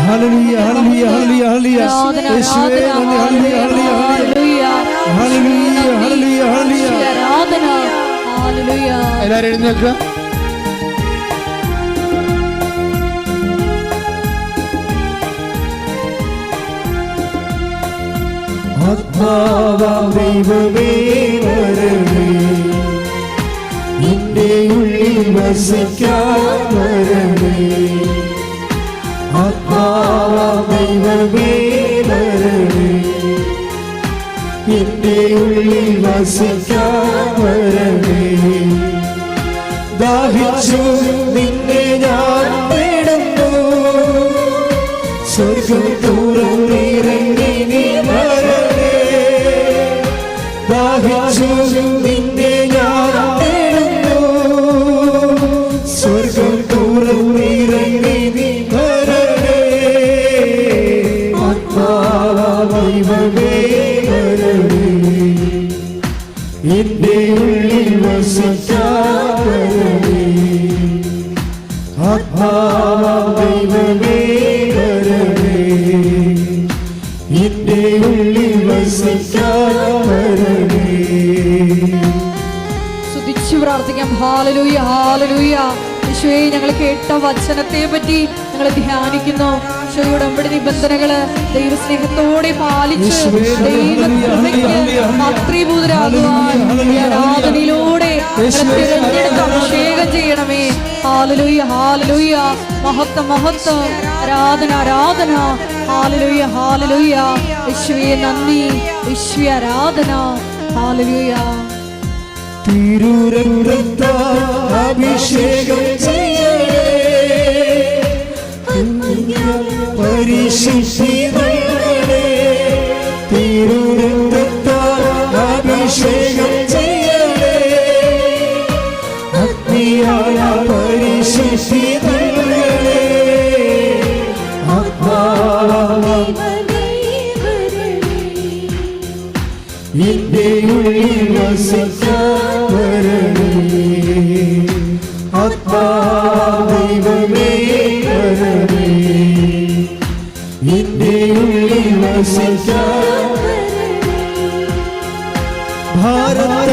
Hallelujah hallelujah hallelujah യേശുവേ നന്ദി hallelujah hallelujah hallelujah hallelujah ആരാധന ഹല്ലേലൂയ. എല്ലാവരും എഴുന്നേൽക്കുക. ആത്മാവാം ദൈവമേ വരണേ, നിന്റെ ഉള്ളിൽ വസിക്കാൻ വരണേ. ആത്മാവാം ദൈവമേ വരണേ, നിന്റെ ഉള്ളിൽ വസിക്കാൻ വരണേ. ദാഹിച്ചു നിന്നെ ഞാൻ തേടുന്നു, സ്വർഗ്ഗം തുറന്നിറങ്ങി നീ വരണേ. ദാഹിച്ചു നിന്നെ ഞാൻ തേടുന്നു, സ്വർഗ്ഗം തുറന്നിറങ്ങി നീ വരണേ. ആത്മാവാം ദൈവമേ വരണേ, നിന്റെ ഉള്ളിൽ വസിക്കാൻ വരണേ. ആത്മാവാം ദൈവമേ വരണേ, നിന്റെ ഉള്ളിൽ വസിക്കാൻ വരണേ. സ്തുതിച്ചു പ്രാർത്ഥിക്കാം. Hallelujah hallelujah. യേശുവേ, ഞങ്ങൾ കേട്ട വചനത്തെ പറ്റി ഞങ്ങൾ ധ്യാനിക്കുന്നു. ഈശോയുടെ ഉടമ്പടി നിബന്ധനകള് ദൈവസ്നേഹത്തോടെ പാലിച്ച് മാതൃഭൂതരാകുവാൻ ആരാധനയിലൂടെ തിരഞ്ഞെടുത്ത് അഭിഷേകം ചെയ്യണമേ. Hallelujah hallelujah. മഹത്വം മഹത്വം. ആരാധന ആരാധന. Hallelujah hallelujah. യേശുവേ നന്ദി. യേശുവേ ആരാധന. ഹല്ലേലൂയ. തിരുരക്തത്താൽ അഭിഷേകം ചെയ്യണേ, പരിശുദ്ധിതനേ. തിരുരക്തത്താൽ അഭിഷേകം ചെയ്യണേ, അഗ്നിയായ പരിശുദ്ധിതനേ. ആത്മാവാം നിന്റെ ഉള്ളിൽ വസിക്കാൻ വരണേ. ആത്മാവാം ദൈവമേ വരണേ, നിന്റെ ഉള്ളിൽ വസിക്കാൻ. ഭാരത്താൽ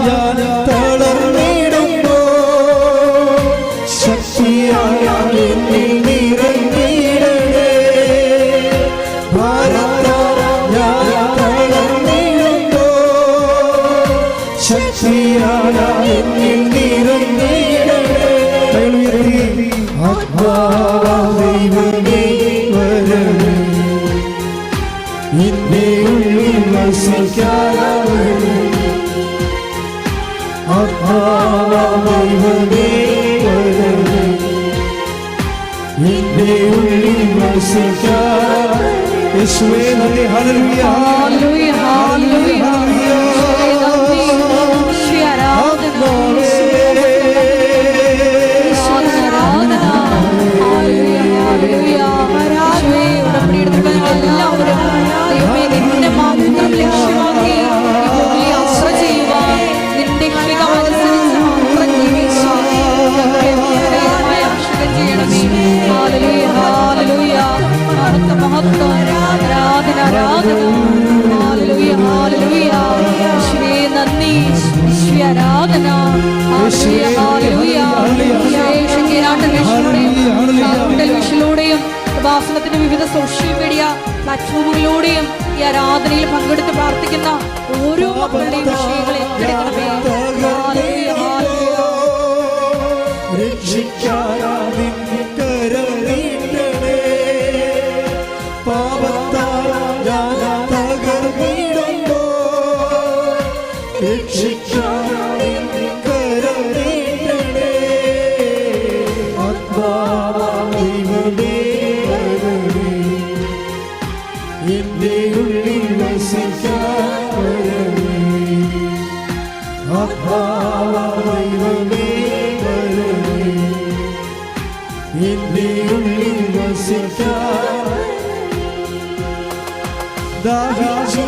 ഞാൻ തളർന്നിടുമ്പോ ശക്തിയായ എന്നിൽ നിറഞ്ഞിടണേ. ഭാരത്താൽ ഞാൻ തളർന്നിടുമ്പോ ശക്തിയായ എന്നിൽ നിറഞ്ഞിടണേ. ആത്മാവാം ദൈവമേ വരണേ, നിന്റെ ഉള്ളിൽ വസിക്കാൻ വരണേ. ആത്മാവാം ദൈവമേ വരണേ, നിന്റെ ഉള്ളിൽ വസിക്കാൻ. യേശുവേ നന്ദി. Hallelujah hallelujah hallelujah. ടെലിവിഷനിലൂടെയും ഉപാസനത്തിന്റെ വിവിധ സോഷ്യൽ മീഡിയ പ്ലാറ്റ്ഫോമുകളിലൂടെയും ഈ ആരാധനയിൽ പങ്കെടുത്ത് പ്രാർത്ഥിക്കുന്ന ഓരോ മക്കളുടെയും വിഷയങ്ങൾ ഏറ്റെടുക്കണമേ. നിന്റെ ഉള്ളിൽ വസിക്കാൻ വരണേ. ആത്മാവാം ദൈവമേ വരണേ, നിന്റെ ഉള്ളിൽ വസിക്കാൻ. ദാഹിച്ചു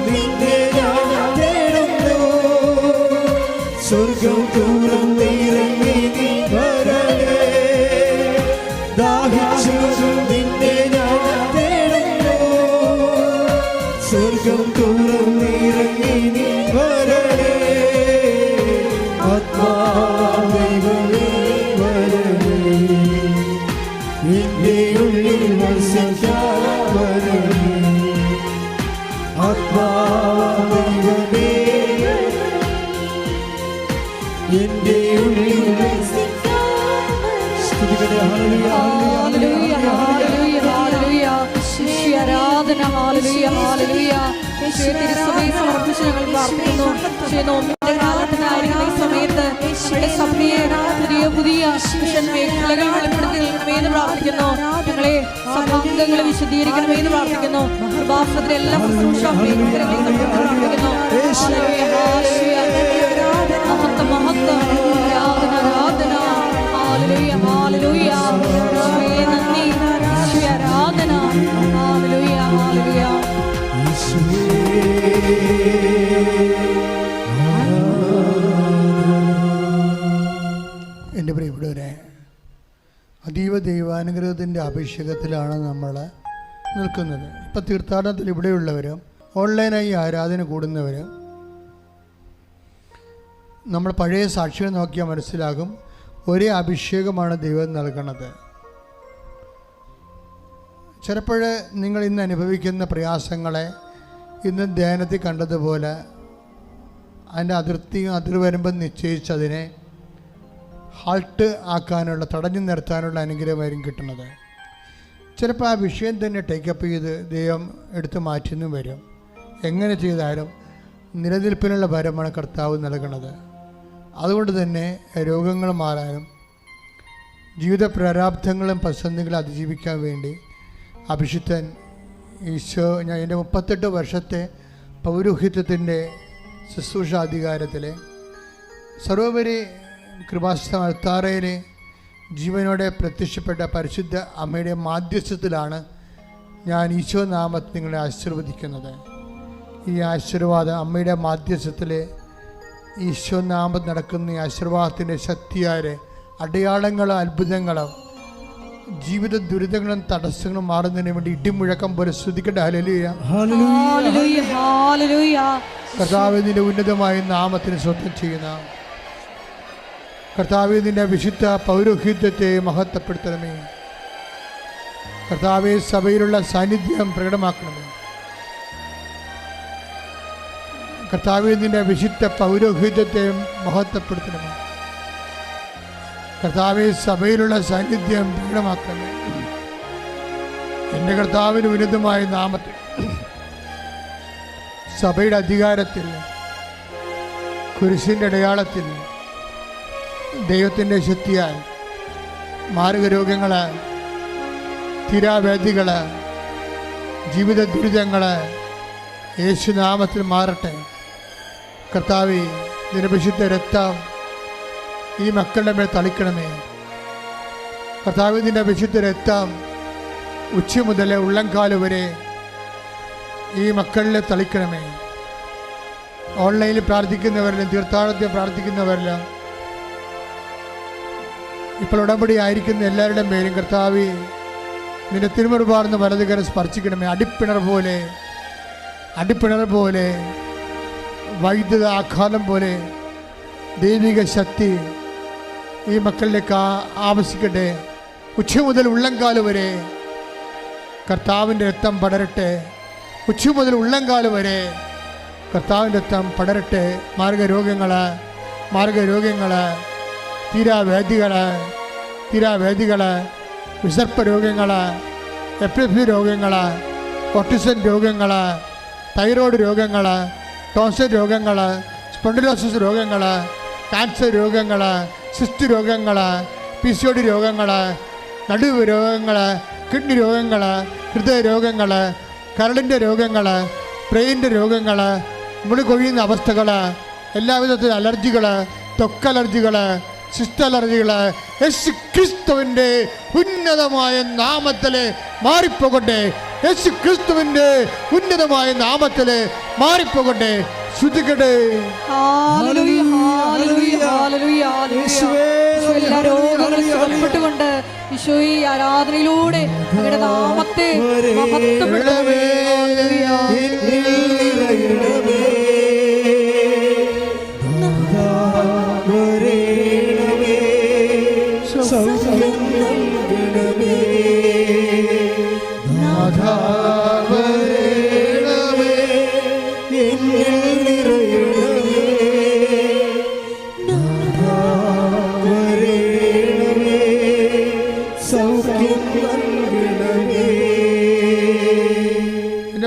നിന്നെ ഞാൻ തേടുന്നു, സ്വർഗ്ഗം തുറന്നിറങ്ങി നീ വരണേ. ദാഹിച്ചു നിന്നെ ഉള്ളിൽ വസിക്കാൻ വരണമേ. ആത്മാവേ എന്റെ ഉള്ളിൽ സ്തുതിക്കട്ടെ. Hallelujah, hallelujah, hallelujah. യേശുവേ ആരാധന. Hallelujah, hallelujah. യേശുവേ തിരുസഭയെ സമർപ്പിച്ച് ഞങ്ങൾ പ്രാർത്ഥിക്കുന്നു. യേശുവേ നോമ്പിന്റെ കാലത്തിനായിരിക്കുന്ന ഈ സമയത്ത് ഞങ്ങളുടെ സഭയെ പുതിയ മിഷൻ മേഖലകൾ വെളിപ്പെടുത്തി നൽകണമെന്ന് പ്രാർത്ഥിക്കുന്നു. ഞങ്ങളെ സഭാംഗങ്ങളെ വിശദീകരിക്കണമെന്ന് പ്രാർത്ഥിക്കുന്നു. കൃപാസനത്തിലെ എല്ലാ ശുശ്രൂഷ മേഖലകളെയും പ്രാർത്ഥിക്കുന്നു. Hallelujah, hallelujah. മഹത്വം, മഹത്വം. ആരാധന, ആരാധന. Hallelujah, hallelujah. യേശുവേ നന്ദി. യേശുവേ ആരാധന. Hallelujah, hallelujah. എൻ്റെ പ്രിയപ്പെട്ടവരെ, അതീവ ദൈവാനുഗ്രഹത്തിൻ്റെ അഭിഷേകത്തിലാണ് നമ്മൾ നിൽക്കുന്നത്. ഇപ്പം തീർത്ഥാടനത്തിൽ ഇവിടെയുള്ളവരും ഓൺലൈനായി ആരാധന കൂടുന്നവരും നമ്മൾ പഴയ സാക്ഷികൾ നോക്കിയാൽ മനസ്സിലാകും, ഒരേ അഭിഷേകമാണ് ദൈവം നൽകുന്നത്. ചിലപ്പോൾ നിങ്ങൾ ഇന്ന് അനുഭവിക്കുന്ന പ്രയാസങ്ങളെ ഇന്ന് ധ്യാനത്തിൽ കണ്ടതുപോലെ അതിൻ്റെ അതിർവരുമ്പം നിശ്ചയിച്ചതിനെ ഹാൾട്ട് ആക്കാനുള്ള, തടഞ്ഞു നിർത്താനുള്ള അനുഗ്രഹമായിരിക്കും കിട്ടുന്നത്. ചിലപ്പോൾ ആ വിഷയം തന്നെ ടേക്കപ്പ് ചെയ്ത് ദൈവം എടുത്തു മാറ്റുന്നു വരും. എങ്ങനെ ചെയ്താലും നിലനിൽപ്പിനുള്ള വരമാണ് കർത്താവ് നൽകുന്നത്. അതുകൊണ്ട് തന്നെ രോഗങ്ങൾ മാറാനും ജീവിത പ്രാരാബ്ധങ്ങളും പ്രതിസന്ധികളും അതിജീവിക്കാൻ വേണ്ടി അഭിഷിക്തൻ ഈശോ, ഞാൻ എൻ്റെ 38 വർഷത്തെ പൗരോഹിത്യത്തിൻ്റെ ശുശ്രൂഷ അധികാരത്തിൽ സർവോപരി കൃപാസന അൾത്താരയിൽ ജീവനോടെ പ്രത്യക്ഷപ്പെട്ട പരിശുദ്ധ അമ്മയുടെ മാധ്യസ്ഥത്തിലാണ് ഞാൻ ഈശോ നാമത്തിൽ നിങ്ങളെ ആശീർവദിക്കുന്നത്. ഈ ആശീർവാദം അമ്മയുടെ മാധ്യസ്ഥത്തിൽ ഈശോ നാമത്തിൽ നടക്കുന്ന ഈ ആശീർവാദത്തിൻ്റെ ശക്തിയായ അടയാളങ്ങളും അത്ഭുതങ്ങളും ജീവിത ദുരിതങ്ങളും തടസ്സങ്ങളും മാറുന്നതിന് വേണ്ടി ഇടിമുഴക്കം പോലെ സ്തുതിക്കട്ടെ. Hallelujah, hallelujah, hallelujah. കർത്താവിന്റെ ഉന്നതമായ നാമത്തിന് സ്വന്തം ചെയ്യുന്ന കർത്താവിന്റെ വിശുദ്ധ പൗരോഹിത്യത്തെ മഹത്വപ്പെടുത്തണമേ. കർത്താവെ, സഭയിലുള്ള സാന്നിധ്യം പ്രകടമാക്കണമേ. കർത്താവിന്റെ വിശുദ്ധ പൗരോഹിത്യത്തെ മഹത്വപ്പെടുത്തണമേ. കർത്താവെ, സഭയിലുള്ള സാന്നിധ്യം പ്രകടമാക്കണമേ. എൻ്റെ കർത്താവിന് ഉന്നതമായ നാമത്തിൽ സഭയുടെ അധികാരത്തിൽ കുരിശിൻ്റെ അടയാളത്തിൽ ദൈവത്തിൻ്റെ ശക്തിയാൽ മാരകരോഗങ്ങൾ, തീരാവേദികൾ, ജീവിത ദുരിതങ്ങൾ യേശുനാമത്തിൽ മാറട്ടെ. കർത്താവേ, നിന്റെ വിശുദ്ധ രക്തം ഈ മക്കളുടെ മേൽ തളിക്കണമേ. കർത്താവേ, നിന്റെ വിശുദ്ധ രക്തം ഉച്ച മുതൽ ഉള്ളംകാല് വരെ ഈ മക്കളിൽ തളിക്കണമേ. ഓൺലൈനിൽ പ്രാർത്ഥിക്കുന്നവരിലും തീർത്ഥാടനത്തിൽ പ്രാർത്ഥിക്കുന്നവരിലും ഇപ്പോൾ ഉടമ്പടി ആയിരിക്കുന്ന എല്ലാവരുടെയും പേരും കർത്താവേ, നിന്റെ തിരുമുറുപാർന്ന് വലതുകരം സ്പർശിക്കണമേ. അടിപ്പിണർ പോലെ വൈദ്യുത ആഘാതം പോലെ ദൈവിക ശക്തി ഈ മക്കളിലേക്ക് ആവശ്യിക്കട്ടെ. ഉച്ച മുതൽ ഉള്ളംകാല് വരെ കർത്താവിൻ്റെ രക്തം പടരട്ടെ. ഉച്ച മുതൽ ഉള്ളംകാല് വരെ കർത്താവിൻ്റെ രക്തം പടരട്ടെ. മാർഗരോഗങ്ങൾ, തീരാവേദികൾ, വിസർപ്പ രോഗങ്ങൾ, എപ്പിലെപ്സി രോഗങ്ങൾ, ഓട്ടിസം രോഗങ്ങൾ, തൈറോയ്ഡ് രോഗങ്ങൾ, ടോൺസിൽ രോഗങ്ങൾ, സ്പോണ്ടിലോസിസ് രോഗങ്ങൾ, ക്യാൻസർ രോഗങ്ങൾ, സിസ്റ്റ് രോഗങ്ങൾ, PCOD രോഗങ്ങൾ, നടുവ് രോഗങ്ങൾ, കിഡ്നി രോഗങ്ങൾ, ഹൃദയ രോഗങ്ങൾ, കരളിൻ്റെ രോഗങ്ങൾ, ബ്രെയിൻ്റെ രോഗങ്ങൾ, മുടി കൊഴിയുന്ന അവസ്ഥകൾ, എല്ലാവിധത്തിലും അലർജികൾ, ത്വക്കലർജികൾ, സിസ്റ്റ് അലർജികൾ യേശു ക്രിസ്തുവിൻ്റെ ഉന്നതമായ നാമത്തിൽ മാറിപ്പോകട്ടെ. യേശു ക്രിസ്തുവിൻ്റെ ഉന്നതമായ നാമത്തിൽ മാറിപ്പോകട്ടെ. ശ്രുതിക്കട്ടെ. Hallelujah, hallelujah, hallelujah, hallelujah. എല്ലാ രോഗങ്ങളും സുഖപ്പെട്ടുകൊണ്ട് ഈശോ ഈ ആരാധനയിലൂടെ അങ്ങയുടെ നാമത്തെ മഹത്വപ്പെടുത്തണമേ. സൗഖ്യം നൽകണമേ.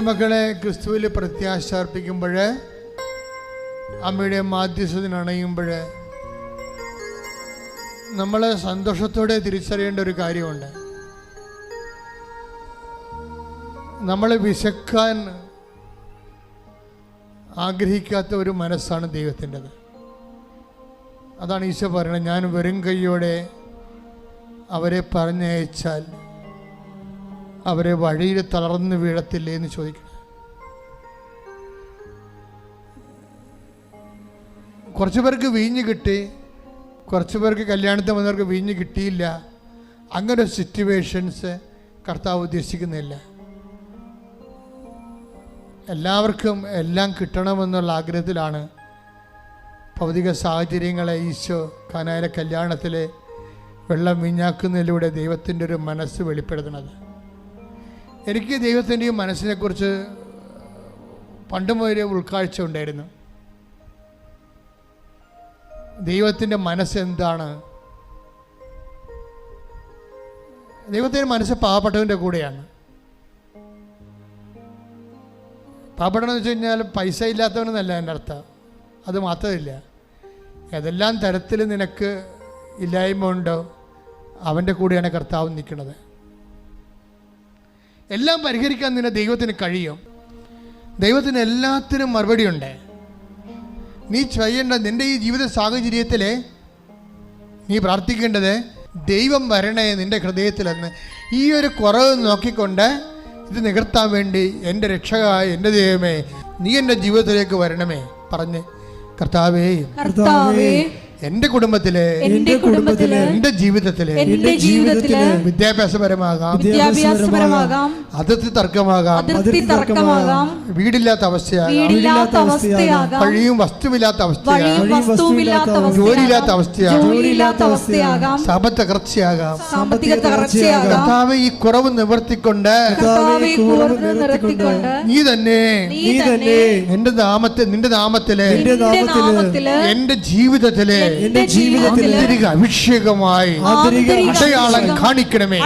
ദൈവമക്കളെ ക്രിസ്തുവിൽ പ്രത്യാശ അർപ്പിക്കുമ്പോൾ, അമ്മയുടെ മാധ്യസ്ഥതയിലണയുമ്പോൾ നമ്മൾ സന്തോഷത്തോടെ തിരിച്ചറിയേണ്ട ഒരു കാര്യമുണ്ട്. നമ്മൾ വിശക്കാൻ ആഗ്രഹിക്കാത്ത ഒരു മനസ്സാണ് ദൈവത്തിൻ്റെത്. അതാണ് ഈശോ പറയുന്നത്, ഞാൻ വെറും കൈയോടെ അവരെ പറഞ്ഞയച്ചാൽ അവരെ വഴിയിൽ തളർന്ന് വീഴത്തില്ലേ എന്ന് ചോദിക്കണം. കുറച്ച് പേർക്ക് വീഞ്ഞ് കിട്ടി, കുറച്ച് പേർക്ക് കല്യാണത്തിന് വന്നവർക്ക് വീഞ്ഞ് കിട്ടിയില്ല. അങ്ങനെ സിറ്റുവേഷൻസ് കർത്താവ് ഉദ്ദേശിക്കുന്നില്ല. എല്ലാവർക്കും എല്ലാം കിട്ടണമെന്നുള്ള ആഗ്രഹത്തിലാണ് ഭൗതിക സാഹചര്യങ്ങളെ ഈശോ കാനായിലെ കല്യാണത്തിലെ വെള്ളം വീഞ്ഞാക്കുന്നതിലൂടെ ദൈവത്തിൻ്റെ ഒരു മനസ്സ് വെളിപ്പെടുത്തുന്നത്. എനിക്ക് ദൈവത്തിൻ്റെ ഈ മനസ്സിനെക്കുറിച്ച് പണ്ട് മുതലേ ഉൾക്കാഴ്ച ഉണ്ടായിരുന്നു. ദൈവത്തിൻ്റെ മനസ്സെന്താണ്? ദൈവത്തിൻ്റെ മനസ്സ് പാവപ്പെട്ടവൻ്റെ കൂടെയാണ്. പാവപ്പെട്ടവനെന്ന് വെച്ച് കഴിഞ്ഞാൽ പൈസ ഇല്ലാത്തവനെന്നല്ല എൻ്റെ അർത്ഥം. അത് മാത്രമില്ല, ഏതെല്ലാം തരത്തിൽ നിനക്ക് ഇല്ലായ്മ ഉണ്ടോ അവൻ്റെ കൂടെയാണ് കർത്താവ് നിൽക്കുന്നത്. എല്ലാം പരിഹരിക്കാൻ നിന്നെ ദൈവത്തിന് കഴിയും. ദൈവത്തിന് എല്ലാത്തിനും മറുപടിയുണ്ട്. നീ ചെയ്യേണ്ട, നിൻ്റെ ഈ ജീവിത സാഹചര്യത്തിൽ നീ പ്രാർത്ഥിക്കേണ്ടത്, ദൈവം വരണേ നിൻ്റെ ഹൃദയത്തിലെന്ന്. ഈ ഒരു കുറവ് നോക്കിക്കൊണ്ട് ഇത് നികർത്താൻ വേണ്ടി എൻ്റെ രക്ഷകനായ എൻ്റെ ദൈവമേ, നീ എൻ്റെ ജീവിതത്തിലേക്ക് വരണമേ പറഞ്ഞ്, കർത്താവേ എൻ്റെ കുടുംബത്തിലെ, എൻ്റെ ജീവിതത്തിലെ വിദ്യാഭ്യാസപരമാകാം, അതിർത്തി തർക്കമാകാം, വീടില്ലാത്ത അവസ്ഥയാകാം, വഴിയും വസ്തുവില്ലാത്ത അവസ്ഥയാകാം, ജോലിയില്ലാത്ത അവസ്ഥയാകാം, സാമ്പത്തിക തകർച്ചയാകാം. കർത്താവേ, ഈ കുറവ് നിവർത്തിക്കൊണ്ട് നീ തന്നെ നിന്റെ നാമത്തിലെ എൻ്റെ ജീവിതത്തിലെ അഭിഷേകമായി അടയാളം കാണിക്കണമേ.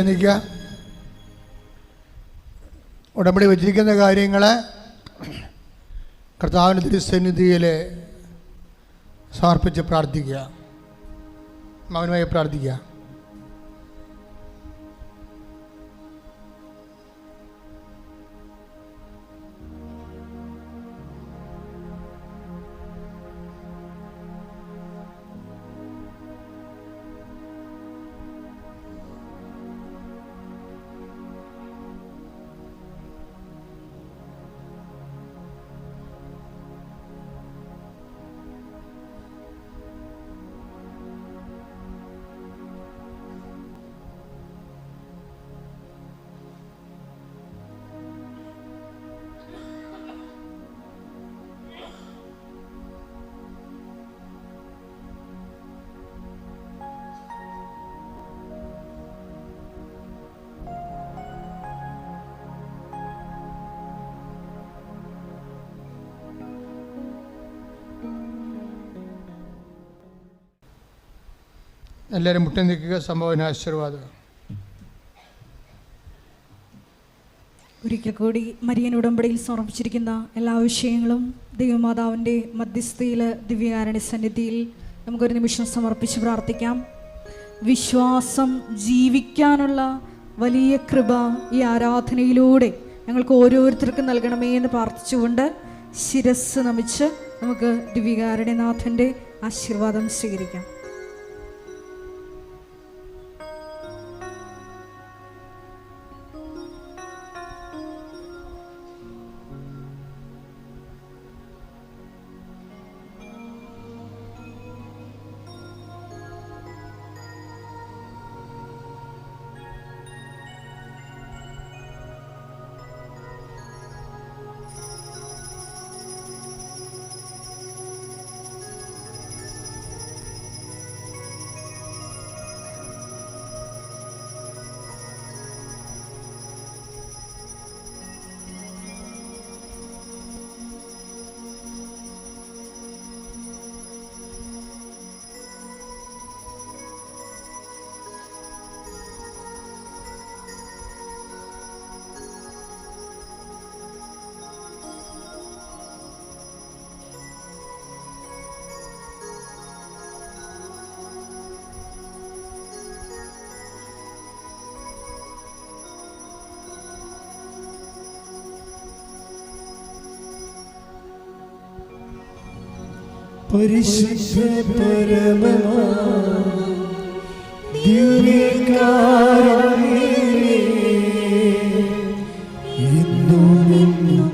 നിൽക്കുക. ഉടമ്പടി വച്ചിരിക്കുന്ന കാര്യങ്ങൾ കർത്താവിൻ്റെ തിരുസന്നിധിയിൽ സമർപ്പിച്ച് പ്രാർത്ഥിക്കുക, മൗനമായി പ്രാർത്ഥിക്കുക. എല്ലാവരും മുട്ട നിൽക്കുക. സംഭാവന ആശീർവാദം. ഒരിക്കൽ കൂടി മരിയൻ ഉടമ്പടിയിൽ സമർപ്പിച്ചിരിക്കുന്ന എല്ലാ വിഷയങ്ങളും ദൈവമാതാവിൻ്റെ മധ്യസ്ഥയിൽ ദിവ്യകാരുണ്യ സന്നിധിയിൽ നമുക്കൊരു നിമിഷം സമർപ്പിച്ച് പ്രാർത്ഥിക്കാം. വിശ്വാസം ജീവിക്കാനുള്ള വലിയ കൃപ ഈ ആരാധനയിലൂടെ ഞങ്ങൾക്ക് ഓരോരുത്തർക്കും നൽകണമേ എന്ന് പ്രാർത്ഥിച്ചുകൊണ്ട് ശിരസ് നമിച്ച് നമുക്ക് ദിവ്യകാരുണ്യനാഥൻ്റെ ആശീർവാദം സ്വീകരിക്കാം. പരിശുദ്ധ പരമമാ ദിവ്യകാരുണ്യമേ, എന്നും എന്നും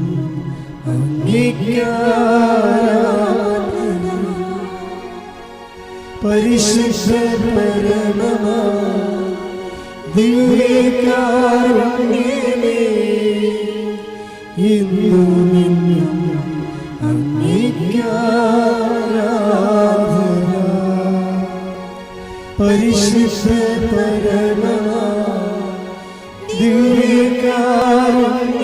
അങ്ങേക്കാരാധന. പരിശുദ്ധ പരമമാ ദിവ്യകാരുണ്യമേ, എന്നും എന്നും അങ്ങേക്കാരാധന. പരിശുദ്ധ പരമമാ ദിവ്യകാരുണ്യമേ,